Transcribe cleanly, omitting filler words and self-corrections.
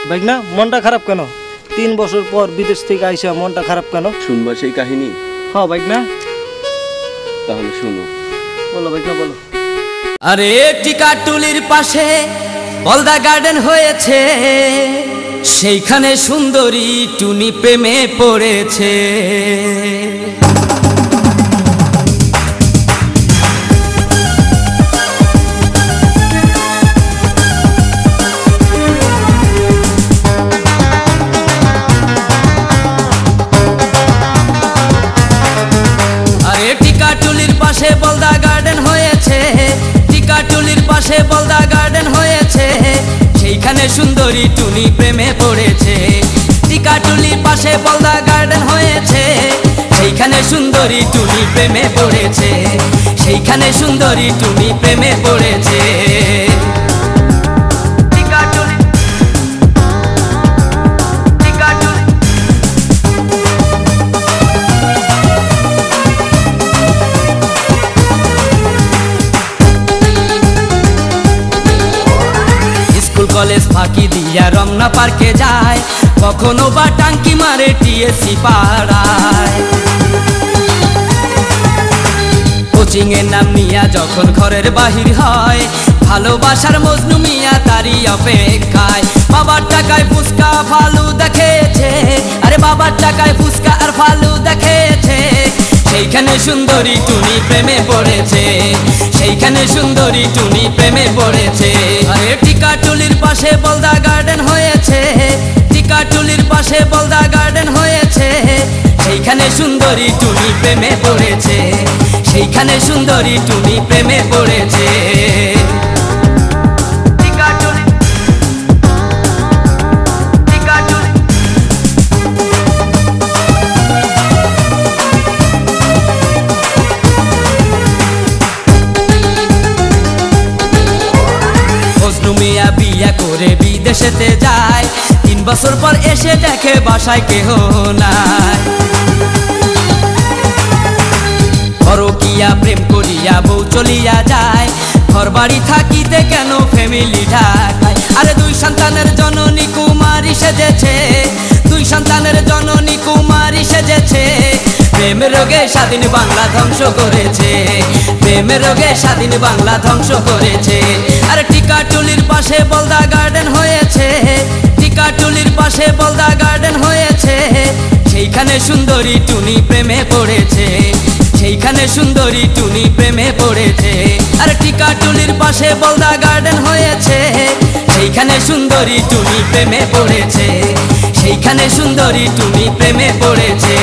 ভাইগনা মনটা খারাপ কেন? 3 বছর পর বিদেশ থেকে আইসা মনটা খারাপ কেন? শুনবা সেই কাহিনী? হ্যাঁ ভাইগনা, তাহলে শুনো। বলো ভাইগনা বলো। আরে টিকাটুলির পাশে বলদা গার্ডেন হয়েছে, সেইখানে সুন্দরী টুনি প্রেমে পড়েছে। আরে টিকাটুলির পাশে বলদা গার্ডেন হয়েছে, টিকাটুলির পাশে বলদা গার্ডেন হয়েছে, সেইখানে সুন্দরী টুনি প্রেমে পড়েছে। টিকাটুলির পাশে বলদা গার্ডেন হয়েছে, সেইখানে সুন্দরী টুনি প্রেমে পড়েছে, সেইখানে সুন্দরী টুনি প্রেমে পড়েছে। কলেজ ফাঁকি দিয়া রমনা পার্কে যায়, কখনো বা টাঙ্কি মারে টিএসসি পাড়ায়। কোচিং এর নাম নিয়া যখন ঘরের বাহির হয়, ভালোবাসার মজনু মিয়া তারই অপেক্ষায়। বাবার টাকায় ফুচকা ফালু দেখেছে, আরে বাবার টাকায় ফুচকা আর ফালু দেখেছে, সেইখানে সুন্দরী টুনি প্রেমে পড়েছে, সেইখানে সুন্দরী টুনি প্রেমে পড়েছে। আরে টিকাটুলির পাশে বলদা গার্ডেন হয়েছে, টিকাটুলির পাশে বলদা গার্ডেন হয়েছে, সেইখানে সুন্দরী টুনি প্রেমে পড়েছে, সেইখানে সুন্দরী টুনি প্রেমে পড়েছে। মিয়া বিয়া করে বিদেশেতে যায়, 3 বছর পর এসে দেখে বাসায় কেহ নাই। পরকিয়া প্রেম করিয়া বউ চলিয়া যায়, ঘর বাড়ি থাকিতে কেন ফ্যামিলি ঢাকায়। আরে 2 সন্তানের জননী কুমারী সেজেছে, 2 সন্তানের জননী কুমারী সেজেছে, প্রেম রোগে স্বাধীন বাংলা ধ্বংস করেছে, প্রেম রোগে স্বাধীন বাংলা ধ্বংস করেছে। আর টিকাটুলির পাশে বলদা গার্ডেন হয়েছে, টিকাটুলির পাশে বলদা গার্ডেন হয়েছে, সেইখানে সুন্দরী টুনি প্রেমে পড়েছে, সেইখানে সুন্দরী টুনি প্রেমে পড়েছে। আর টিকাটুলির পাশে বলদা গার্ডেন হয়েছে, সেইখানে সুন্দরী টুনি প্রেমে পড়েছে, সেইখানে সুন্দরী টুনি প্রেমে পড়েছে।